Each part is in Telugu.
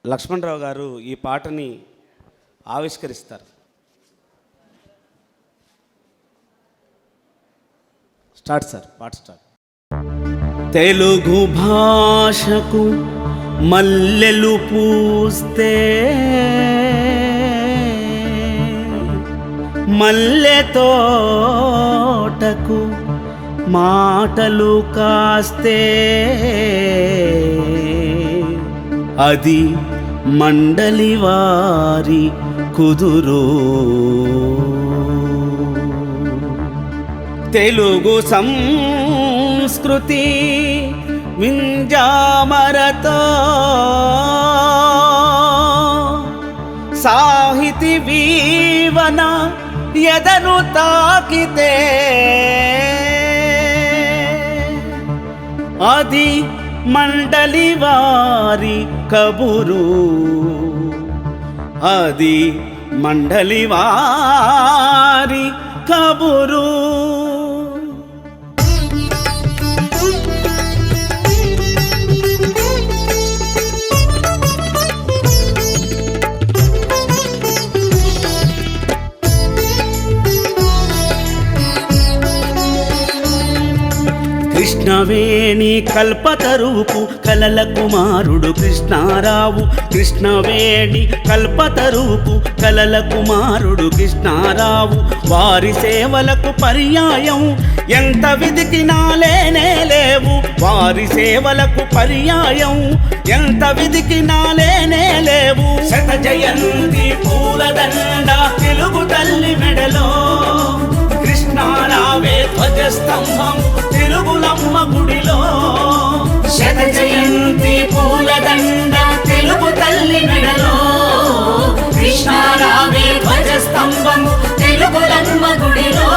లక్ష్మణరావు గారు ఈ పాటని ఆవిష్కరిస్తారు. స్టార్ట్ సార్, పాట స్టార్ట్. తెలుగు భాషకు మల్లెలు పూస్తే మల్లె తోటకు మాటలు కాస్తే అది మండలి వారి కుదురు. తెలుగు సంస్కృతి వింజామరతో సాహితి వీవన ఎదను తాకితే అది మండలి వారి కబురు. అది మండలి వారి కబురు. కృష్ణవేణి కల్పతరువుకు కలల కుమారుడు కృష్ణారావు. కృష్ణవేణి కల్పతరువుకు కలల కుమారుడు కృష్ణారావు. వారి సేవలకు పర్యాయం ఎంత వెదికినా లేనే లేవు. వారి సేవలకు పర్యాయం ఎంత వెదికినా లేనే లేవు. శత జయంతి పూలదండ తెలుగు తల్లి మెడలో కృష్ణారావే ధ్వజస్తంభం తెలుగులమ్మ గుడిలో. శత జయంతి పూలదండ తెలుగు తల్లి మెడలో కృష్ణారావే ధ్వజస్తంభం తెలుగులమ్మ గుడిలో.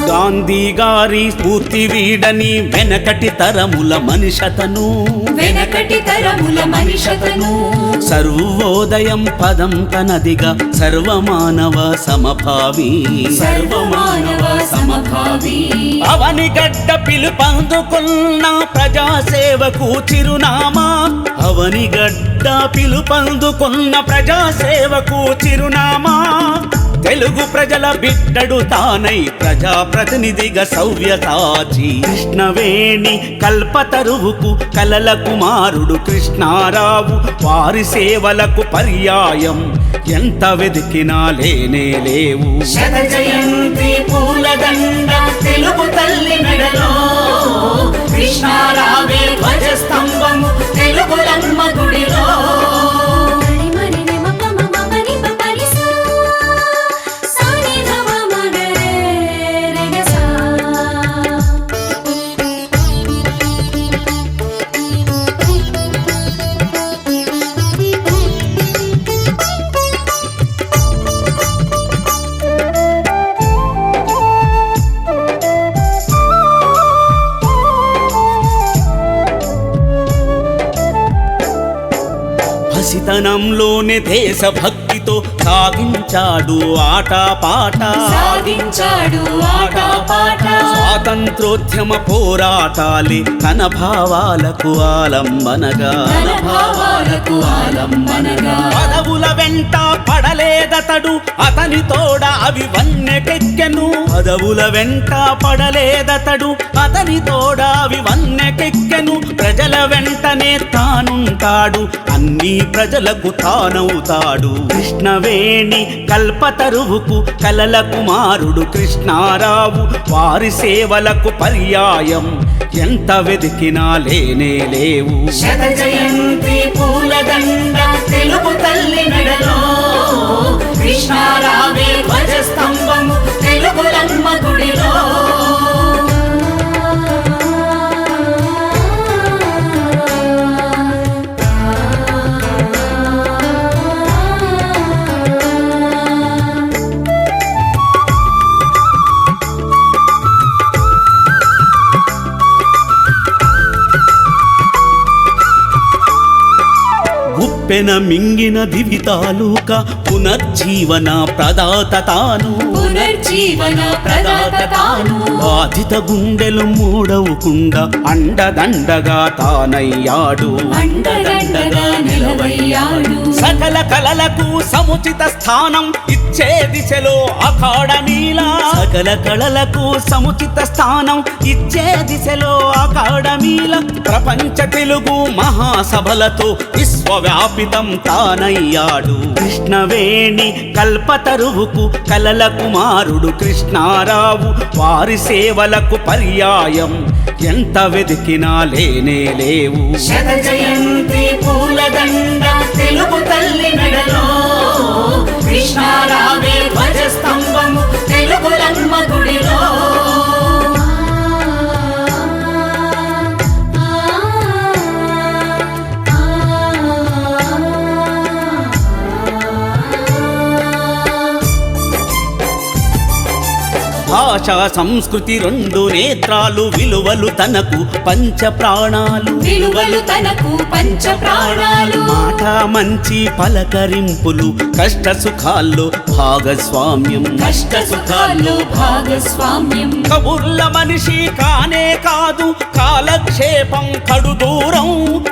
గాంధీ గారి స్ఫూర్తి వీడని వెనకటి తరముల మనిషతను. వెనకటి తరముల మనిషతను సర్వోదయం పదం తనదిగా సర్వమానవ సమభావి. సర్వమానవ సమభావి. అవనిగడ్డ పిలుపందుకున్న ప్రజాసేవకు చిరునామా. అవనిగడ్డ పిలుపందుకున్న ప్రజాసేవకు చిరునామా. తెలుగు ప్రజల బిడ్డడు తానై ప్రజాప్రతినిధిగా సౌవ్యతాచి. కృష్ణవేణి కల్పతరువుకు కలల కుమారుడు కృష్ణారావు. వారి సేవలకు పర్యాయం ఎంత వెతికినా లేనే లేవు. శత జయంతి పూలదండ తెలుగు తల్లి మెడలో కృష్ణారావే ధ్వజస్తంభం తెలుగులమ్మ గుడిలో. పసితనంలోనే దేశభక్తితో సాగించాడు ఆటపాట. సాగించాడు ఆటపాట. స్వాతంత్రోద్యమ పోరాటాలే తన భావాలకు ఆలంబనగా. తన భావాలకు ఆలంబనగా. పదవుల వెంట పడలేదతడు అతని తోడ అవి వన్నెకెక్కెను. పదవుల వెంట పడలేదతడు అతని తోడ అవి వన్నెకెక్కెను. ప్రజల వెంటనే తానుంటాడు అన్ని ప్రజలకు తానవుతాడు. కృష్ణవేణి కల్పతరువుకు కలల కుమారుడు కృష్ణారావు. వారి సేవలకు పర్యాయం ఎంత వెతికినా లేనే లేవు. శత జయంతి పూలదండ తెలుగు తల్లి మెడలో కృష్ణారావే ధ్వజస్తంభం తెలుగులమ్మ గుడిలో. పెన మింగిన దివి తాలూక పునర్జీవన ప్రదాత తాను, పునర్జీవన ప్రదాత తాను. బాధిత గుండెలు మూడవకుండా అండదండగా తానయ్యాడు, అండదండగా నిలవయ్యాడు. సకల కళలకు సముచిత స్థానం ఇచ్చే దిశలో అకాడమీలా, సకల కళలకు సముచిత స్థానం ఇచ్చే దిశలో అకాడమీలా, ప్రపంచ తెలుగు మహాసభలతో విశ్వవ్యాపితం తానయ్యాడు. కృష్ణవేణి కల్పతరువుకు కలల కుమారుడు కృష్ణారావు, వారి సేవలకు పర్యాయం ఎంత వెతికినా లేనే లేవు. శత జయంతి పూలదండ తెలుగు తల్లి మెడలో, కృష్ణారావే ధ్వజస్తంభము తెలుగులమ్మ గుడిలో. భాష సంస్కృతి రెండు నేత్రాలు, విలువలు తనకు పంచ ప్రాణాలు, విలువలు తనకు పంచ ప్రాణాలు. మాట మంచి పలకరింపులు, కష్ట సుఖాల్లో భాగస్వామ్యం, కష్ట సుఖాల్లో భాగస్వామ్యం. కబుర్ల మనిషి కానే కాదు కాలక్షేపం కడు దూరం,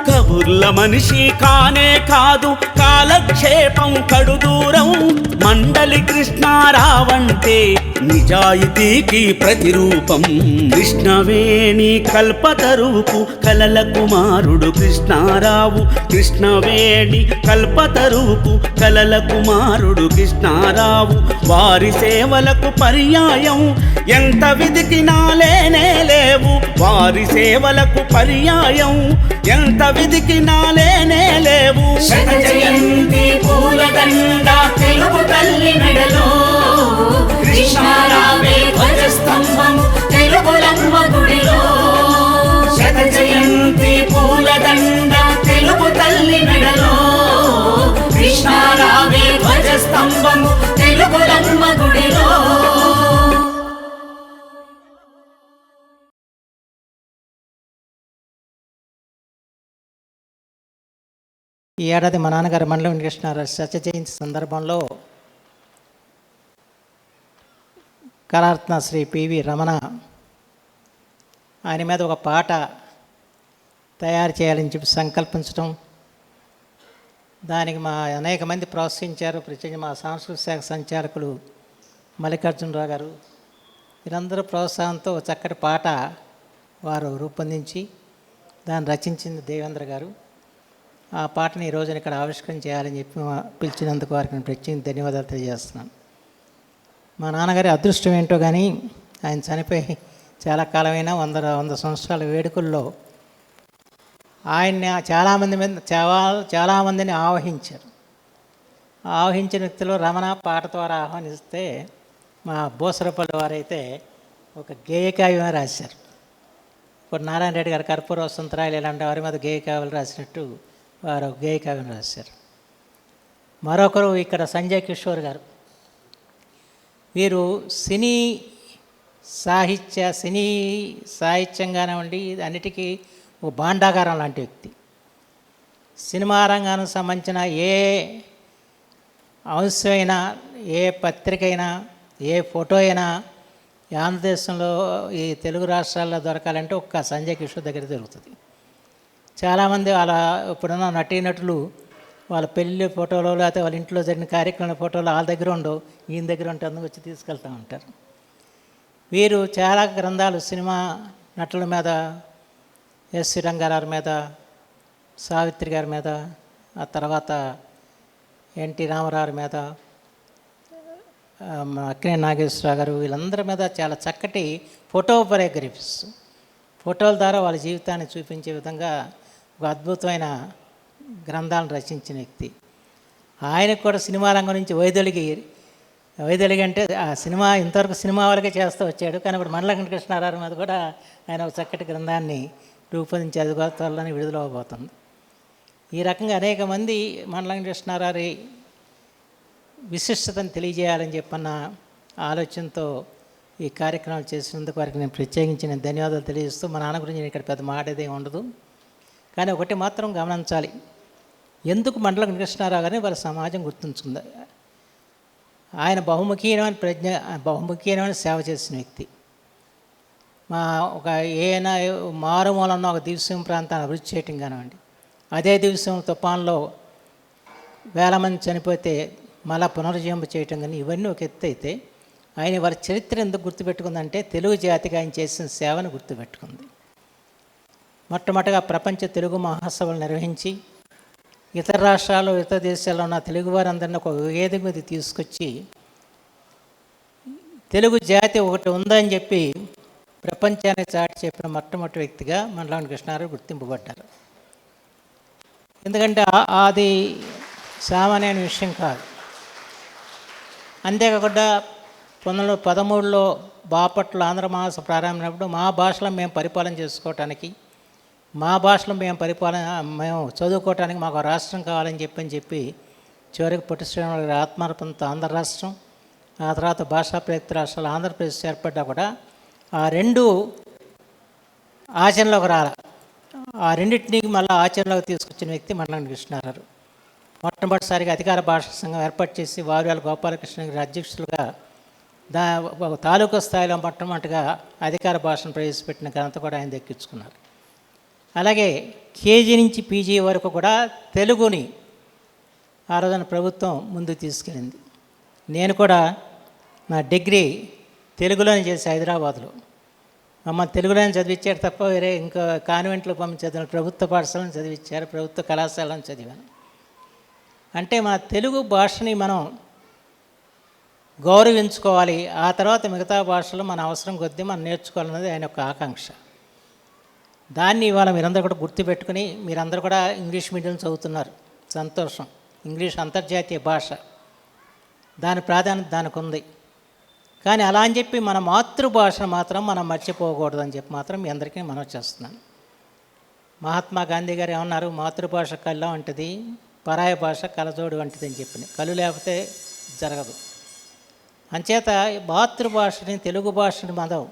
కబుర్ల మనిషి కానే కాదు కాలక్షేపం కడు దూరం. మండలి కృష్ణారావంటే నిజాయితీకి ప్రతిరూపం. కృష్ణవేణి కల్పతరువుకు కలల కుమారుడు కృష్ణారావు, కృష్ణవేణి కల్పతరువుకు కలల కుమారుడు కృష్ణారావు, వారి సేవలకు పర్యాయం ఎంత వెతికినా లేనే లేవు, వారి సేవలకు పర్యాయం ఎంత వెతికినా లేనే లేవు. శత జయంతి పూలదండ తెలుగు తల్లి మెడలో, కృష్ణారావే ధ్వజస్తంభము తెలుగులమ్మ గుడిలో. శత జయంతి పూలదండ తెలుగు తల్లి మెడలో, కృష్ణారావే ధ్వజస్తంభము తెలుగులమ్మ గుడిలో. ఈ ఏడాది మా నాన్నగారు మండల వెంకటకృష్ణారావు సత్య జయంతి సందర్భంలో కళారత్న శ్రీ పివి రమణ ఆయన మీద ఒక పాట తయారు చేయాలని చెప్పి సంకల్పించడం, దానికి మా అనేక మంది ప్రోత్సహించారు. ప్రత్యేకంగా మా సాంస్కృతిక శాఖ సంచాలకులు మల్లికార్జునరావు గారు, వీరందరూ ప్రోత్సాహంతో చక్కటి పాట వారు రూపొందించి దాన్ని రచించింది దేవేంద్ర గారు. ఆ పాటని ఈ రోజున ఇక్కడ ఆవిష్కరణ చేయాలని చెప్పి పిలిచినందుకు వారికి నేను ప్రత్యేకంగా ధన్యవాదాలు తెలియజేస్తున్నాను. మా నాన్నగారి అదృష్టం ఏంటో కానీ ఆయన చనిపోయి చాలా కాలమైన 100 సంవత్సరాల వేడుకల్లో ఆయన్ని చాలామందిని ఆవహించారు. ఆవహించిన వ్యక్తిలో రమణ పాట ద్వారా ఆహ్వానిస్తే మా బోసరపల్లి వారైతే ఒక గేయకావ్యం రాశారు. ఇప్పుడు నారాయణ రెడ్డి గారు కర్పూర వసంతరాయలు ఇలాంటి వారి మీద గేయకావ్యాలు రాసినట్టు వారు గేయకావ్యం రాశారు. మరొకరు ఇక్కడ సంజయ్ కిషోర్ గారు, వీరు సినీ సాహిత్యంగానే ఉండి అన్నిటికీ ఒక భాండాగారం లాంటి వ్యక్తి. సినిమా రంగానికి సంబంధించిన ఏ అంశమైనా, ఏ పత్రిక అయినా, ఏ ఫోటో అయినా ఆంధ్రదేశంలో ఈ తెలుగు రాష్ట్రాల్లో దొరకాలంటే ఒక్క సంజయ్ కిషోర్ దగ్గర దొరుకుతుంది. చాలామంది వాళ్ళ ఇప్పుడున్న నటీనటులు వాళ్ళ పెళ్ళి ఫోటోలు లేకపోతే వాళ్ళ ఇంట్లో జరిగిన కార్యక్రమాల ఫోటోలు వాళ్ళ దగ్గర ఉండవు, ఈయన దగ్గర ఉంటే అందుకు వచ్చి తీసుకెళ్తూ ఉంటారు. వీరు చాలా గ్రంథాలు సినిమా నటుల మీద, ఎస్వి రంగారావు మీద, సావిత్రి గారి మీద, ఆ తర్వాత ఎన్టీ రామారావు మీద, అక్కినేని నాగేశ్వరరావు గారు, వీళ్ళందరి మీద చాలా చక్కటి ఫోటో బయోగ్రఫీస్, ఫోటోల ద్వారా వాళ్ళ జీవితాన్ని చూపించే విధంగా ఒక అద్భుతమైన గ్రంథాలను రచించిన వ్యక్తి. ఆయనకు కూడా సినిమా రంగం నుంచి వైదొలిగి అంటే ఆ సినిమా ఇంతవరకు సినిమా వాళ్ళకే చేస్తూ వచ్చాడు. కానీ ఇప్పుడు మండల వెంకటకృష్ణారావు మీద కూడా ఆయన ఒక చక్కటి గ్రంథాన్ని రూపొందించి అది కూడా త్వరలోనే విడుదల అవబోతుంది. ఈ రకంగా అనేక మంది మండల వెంకటకృష్ణారావు విశిష్టతను తెలియజేయాలని చెప్పన్న ఆలోచనతో ఈ కార్యక్రమాలు చేసినందుకు వారికి నేను ప్రత్యేకించి నేను ధన్యవాదాలు తెలియజేస్తూ, మా నాన్న గురించి నేను ఇక్కడ పెద్ద మాటేదే ఉండదు. కానీ ఒకటి మాత్రం గమనించాలి, ఎందుకు మండలం కృష్ణారావు గారిని వాళ్ళ సమాజం గుర్తుంచుకుంది. ఆయన బహుముఖీయమైన సేవ చేసిన వ్యక్తి. ఏదైనా మారుమూలన్న ఒక దివ్యం ప్రాంతాన్ని అభివృద్ధి చేయటం కానివ్వండి, అదే దివ్యం తుఫాన్లో వేల మంది చనిపోతే మళ్ళా పునరుజ్జీవం చేయటం కానీ, ఇవన్నీ ఒక ఎత్తు అయితే ఆయన వాళ్ళ చరిత్ర ఎందుకు గుర్తుపెట్టుకుందంటే తెలుగు జాతికి ఆయన చేసిన సేవను గుర్తుపెట్టుకుంది. మొట్టమొదటిగా ప్రపంచ తెలుగు మహాసభలు నిర్వహించి ఇతర రాష్ట్రాలు ఇతర దేశాల్లో ఉన్న తెలుగు వారందరినీ ఒక వేదిక మీద తీసుకొచ్చి తెలుగు జాతి ఒకటి ఉందని చెప్పి ప్రపంచానికి చాటి చెప్పిన మొట్టమొదటి వ్యక్తిగా మండలం కృష్ణారావు గుర్తింపబడ్డారు. ఎందుకంటే అది సామాన్యమైన విషయం కాదు. అంతేకాకుండా 1913లో బాపట్ల ఆంధ్ర మహాసభ ప్రారంభమైనప్పుడు మా భాషలో మేము పరిపాలన చేసుకోవటానికి, మా భాషలో మేము చదువుకోవటానికి మాకు రాష్ట్రం కావాలని చెప్పి చివరికి పొట్టి శ్రీరాములు గారి ఆత్మార్పణతో ఆంధ్ర రాష్ట్రం, ఆ తర్వాత భాషా ప్రయుక్త రాష్ట్రాలు ఆంధ్రప్రదేశ్ ఏర్పడ్డా కూడా ఆ రెండు ఆచరణలోకి రాల. ఆ రెండింటినీ మళ్ళీ ఆచరణలోకి తీసుకొచ్చిన వ్యక్తి మండలం కృష్ణారావు. మొట్టమొదటిసారిగా అధికార భాషా సంఘం ఏర్పాటు చేసి వారివేల గోపాలకృష్ణ గారి అధ్యక్షులుగా తాలూకా స్థాయిలో మొట్టమొదటిగా అధికార భాషను ప్రవేశపెట్టిన ఘనత కూడా ఆయన దక్కించుకున్నారు. అలాగే కేజీ నుంచి పీజీ వరకు కూడా తెలుగుని ఆ రోజున ప్రభుత్వం ముందుకు తీసుకెళ్ళింది. నేను కూడా నా డిగ్రీ తెలుగులోనే చేసి హైదరాబాద్లో మమ్మల్ని తెలుగులోనే చదివించారు తప్ప వేరే ఇంకా కాన్వెంట్లో పంపించారు. ప్రభుత్వ పాఠశాలను చదివించారు, ప్రభుత్వ కళాశాలను చదివాను. అంటే మన తెలుగు భాషని మనం గౌరవించుకోవాలి, ఆ తర్వాత మిగతా భాషలు మన అవసరం కొద్దీ మనం నేర్చుకోవాలన్నది ఆయన యొక్క ఆకాంక్ష. దాన్ని ఇవాళ మీరందరూ కూడా గుర్తుపెట్టుకుని మీరందరూ కూడా ఇంగ్లీష్ మీడియం చదువుతున్నారు, సంతోషం. ఇంగ్లీష్ అంతర్జాతీయ భాష, దాని ప్రాధాన్యత దానికి ఉంది. కానీ అలా అని చెప్పి మన మాతృభాష మాత్రం మనం మర్చిపోకూడదని చెప్పి మాత్రం మీ అందరికీ మనవి చేస్తున్నాను. మహాత్మా గాంధీ గారు ఏమన్నారు, మాతృభాష కళ్ళ వంటిది, పరాయ భాష కలజోడు వంటిది అని చెప్పి. కళ్ళు లేకపోతే జరగదు. అంచేత మాతృభాషని, తెలుగు భాషని మనం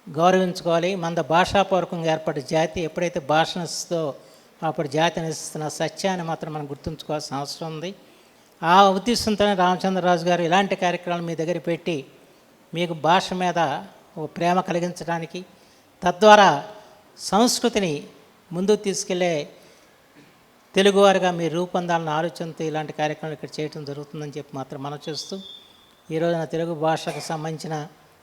గౌరవించుకోవాలి. మన భాషాపూర్వకంగా ఏర్పడే జాతి ఎప్పుడైతే భాష నశిస్తుందో అప్పుడు జాతి నశిస్తున్న సత్యాన్ని మాత్రం మనం గుర్తుంచుకోవాల్సిన అవసరం ఉంది. ఆ ఉద్దేశంతోనే రామచంద్రరాజు గారు ఇలాంటి కార్యక్రమాలు మీ దగ్గర పెట్టి మీకు భాష మీద ఒక ప్రేమ కలిగించడానికి, తద్వారా సంస్కృతిని ముందుకు తీసుకెళ్లే తెలుగువారిగా మీరు రూపొందాలన్న ఆలోచనతో ఇలాంటి కార్యక్రమాలు ఇక్కడ చేయడం జరుగుతుందని చెప్పి మాత్రం మనం చూస్తూ, ఈరోజున తెలుగు భాషకు సంబంధించిన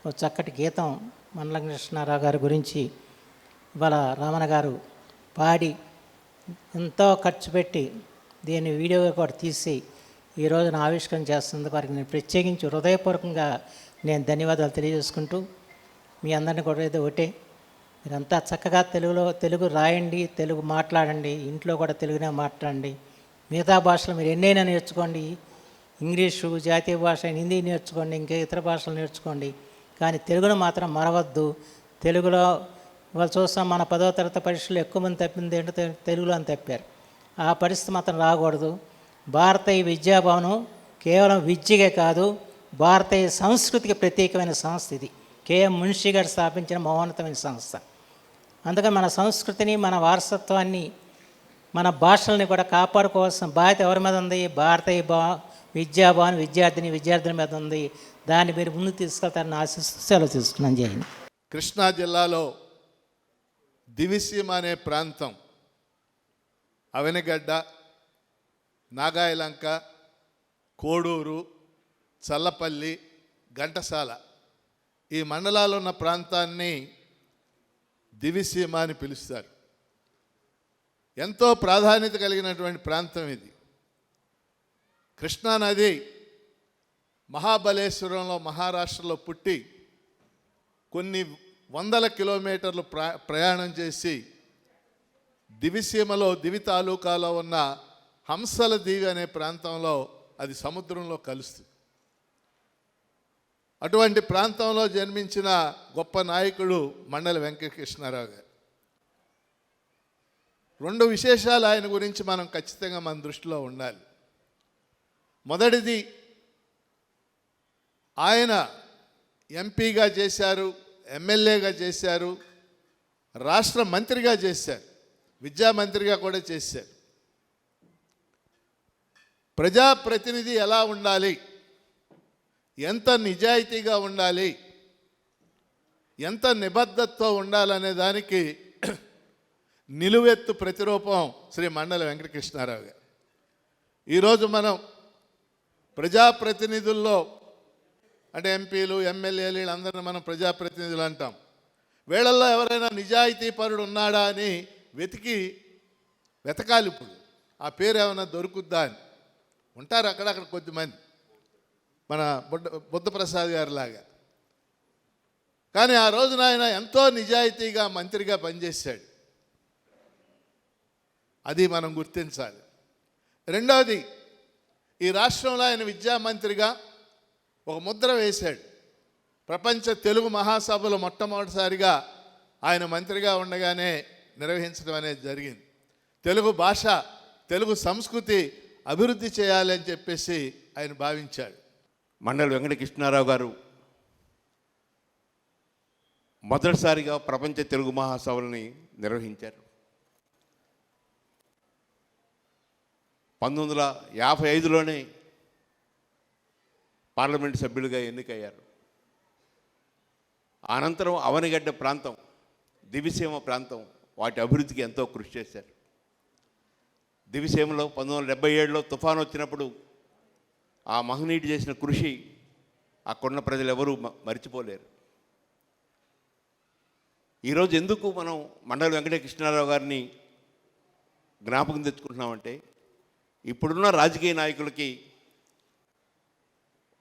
ఒక చక్కటి గీతం మండలం కృష్ణారావు గారి గురించి ఇవాళ రామన్న గారు పాడి ఎంతో ఖర్చు పెట్టి దీన్ని వీడియోగా కూడా తీసి ఈ రోజున ఆవిష్కరణ చేస్తున్నందుకు వారికి నేను ప్రత్యేకించి హృదయపూర్వకంగా నేను ధన్యవాదాలు తెలియజేసుకుంటూ, మీ అందరినీ కూడా ఏదో ఒకటే, మీరంతా చక్కగా తెలుగు రాయండి, తెలుగు మాట్లాడండి, ఇంట్లో కూడా తెలుగునే మాట్లాడండి. మిగతా భాషలు మీరు ఎన్నైనా నేర్చుకోండి, ఇంగ్లీషు జాతీయ భాష, హిందీ నేర్చుకోండి, ఇంకా ఇతర భాషలు నేర్చుకోండి, కానీ తెలుగును మాత్రం మరవద్దు. తెలుగులో వాళ్ళు చూస్తాం, మన 10వ తరగతి పరీక్షలు ఎక్కువ మంది తప్పింది ఏంటో తెలుగులో అని తప్పారు. ఆ పరిస్థితి మాత్రం రాకూడదు. భారతీయ విద్యాభవనం కేవలం విద్యకే కాదు, భారతీయ సంస్కృతికి ప్రత్యేకమైన సంస్థ ఇది. కేఎం మున్షి గారు స్థాపించిన మహోన్నతమైన సంస్థ. అందుకని మన సంస్కృతిని, మన వారసత్వాన్ని, మన భాషల్ని కూడా కాపాడుకోవాల్సిన బాధ్యత ఎవరి మీద ఉంది? భారతీయ విద్యాభవన్ విద్యార్థుల మీద ఉంది. దాన్ని మీరు ముందు తీసుకెళ్తారని ఆశిస్తూ సెలవు తీసుకున్నాను. జైన్. కృష్ణా జిల్లాలో దివిసీమ అనే ప్రాంతం, అవెనగడ్డ, నాగాయలంక, కోడూరు, చల్లపల్లి, ఘంటసాల ఈ మండలాల్లో ఉన్న ప్రాంతాన్ని దివిసీమ అని పిలుస్తారు. ఎంతో ప్రాధాన్యత కలిగినటువంటి ప్రాంతం ఇది. కృష్ణానది మహాబలేశ్వరంలో మహారాష్ట్రలో పుట్టి కొన్ని వందల కిలోమీటర్లు ప్రయాణం చేసి దివిసీమలో దివి తాలూకాలో ఉన్న హంసల దీవి అనే ప్రాంతంలో అది సముద్రంలో కలుస్తుంది. అటువంటి ప్రాంతంలో జన్మించిన గొప్ప నాయకుడు మండలి వెంకటకృష్ణారావు గారు. 2 విశేషాలు ఆయన గురించి మనం ఖచ్చితంగా మన దృష్టిలో ఉండాలి. మొదటిది, ఆయన ఎంపీగా చేశారు, ఎమ్మెల్యేగా చేశారు, రాష్ట్ర మంత్రిగా చేశారు, విద్యామంత్రిగా కూడా చేశారు. ప్రజాప్రతినిధి ఎలా ఉండాలి, ఎంత నిజాయితీగా ఉండాలి, ఎంత నిబద్ధతతో ఉండాలనే దానికి నిలువెత్తు ప్రతిరూపం శ్రీ మండల వెంకటకృష్ణారావు గారు. ఈరోజు మనం ప్రజాప్రతినిధుల్లో అంటే ఎంపీలు, ఎమ్మెల్యేలు వీళ్ళందరినీ మనం ప్రజాప్రతినిధులు అంటాం. వీళ్ళల్లో ఎవరైనా నిజాయితీ పరుడు ఉన్నాడా అని వెతకాలి. ఇప్పుడు ఆ పేరు ఏమైనా దొరుకుద్దా అని. ఉంటారు అక్కడక్కడ కొద్దిమంది, మన బుద్ధప్రసాద్ గారి లాగా. కానీ ఆ రోజున ఆయన ఎంతో నిజాయితీగా మంత్రిగా పనిచేశాడు. అది మనం గుర్తించాలి. రెండవది, ఈ రాష్ట్రంలో ఆయన విద్యామంత్రిగా ఒక ముద్ర వేశాడు. ప్రపంచ తెలుగు మహాసభలు మొట్టమొదటిసారిగా ఆయన మంత్రిగా ఉండగానే నిర్వహించడం అనేది జరిగింది. తెలుగు భాష, తెలుగు సంస్కృతి అభివృద్ధి చేయాలి అని చెప్పేసి ఆయన భావించాడు. మండల వెంకటకృష్ణారావు గారు మొదటిసారిగా ప్రపంచ తెలుగు మహాసభలని నిర్వహించారు. 1955లోనే పార్లమెంటు సభ్యులుగా ఎన్నికయ్యారు. అనంతరం అవనిగడ్డ ప్రాంతం, దివిసీమ ప్రాంతం వాటి అభివృద్ధికి ఎంతో కృషి చేశారు. దివిసీమలో 1977లో తుఫాను వచ్చినప్పుడు ఆ మహనీయుడు చేసిన కృషి అక్కడున్న ప్రజలు ఎవరూ మర్చిపోలేరు. ఈరోజు ఎందుకు మనం మండల వెంకటకృష్ణారావు గారిని జ్ఞాపకం తెచ్చుకుంటున్నామంటే, ఇప్పుడున్న రాజకీయ నాయకులకి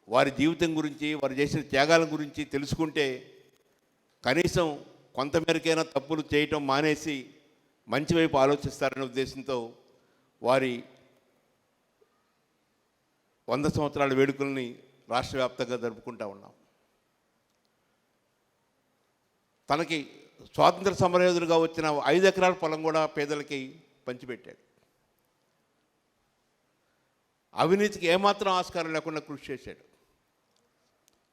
వారి జీవితం గురించి, వారు చేసిన త్యాగాల గురించి తెలుసుకుంటే కనీసం కొంతమేరకైనా తప్పులు చేయటం మానేసి మంచి వైపు ఆలోచిస్తారనే ఉద్దేశంతో వారి 100 సంవత్సరాల వేడుకల్ని రాష్ట్ర వ్యాప్తంగా జరుపుకుంటూ ఉన్నాం. తనకి స్వాతంత్ర సమరయోధులుగా వచ్చిన 5 ఎకరాల పొలం కూడా పేదలకి పంచిపెట్టాడు. అవినీతికి ఏమాత్రం ఆస్కారం లేకుండా కృషి చేశాడు.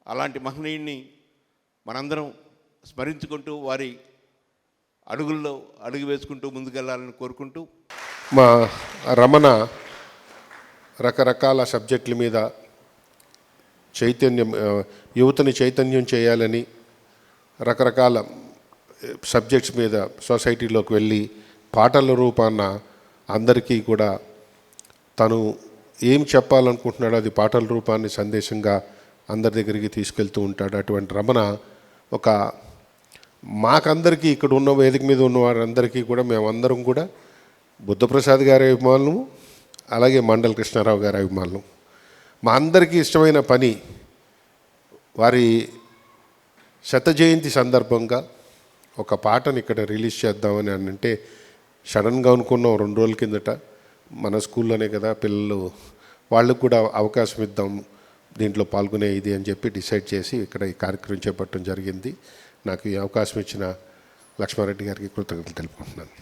అలాంటి మహనీయుడిని మనందరం స్మరించుకుంటూ వారి అడుగుల్లో అడుగు వేసుకుంటూ ముందుకెళ్లాలని కోరుకుంటూ, మా రమణ రకరకాల సబ్జెక్టుల మీద యువతని చైతన్యం చేయాలని రకరకాల సబ్జెక్ట్స్ మీద సొసైటీలోకి వెళ్ళి పాటల రూపాన అందరికీ కూడా తను ఏం చెప్పాలనుకుంటున్నాడో అది పాటల రూపాన్ని సందేశంగా అందరి దగ్గరికి తీసుకెళ్తూ ఉంటాడు. అటువంటి రమణ ఒక మాకందరికీ ఇక్కడ ఉన్న వేదిక మీద ఉన్న వారందరికీ కూడా మేమందరం కూడా బుద్ధప్రసాద్ గారి అభిమానులు, అలాగే మండల కృష్ణారావు గారి అభిమానులు. మా అందరికీ ఇష్టమైన పని వారి 100వ జయంతి సందర్భంగా ఒక పాటను ఇక్కడ రిలీజ్ చేద్దామని అంటే సడన్గా అనుకున్నాం 2 రోజుల కిందట. మన స్కూల్లోనే కదా పిల్లలు, వాళ్ళకు కూడా అవకాశం ఇద్దాం దీంట్లో పాల్గొనే ఇది అని చెప్పి డిసైడ్ చేసి ఇక్కడ ఈ కార్యక్రమం చేపట్టడం జరిగింది. నాకు ఈ అవకాశం ఇచ్చిన లక్ష్మారెడ్డి గారికి కృతజ్ఞతలు తెలుపుకుంటున్నాను.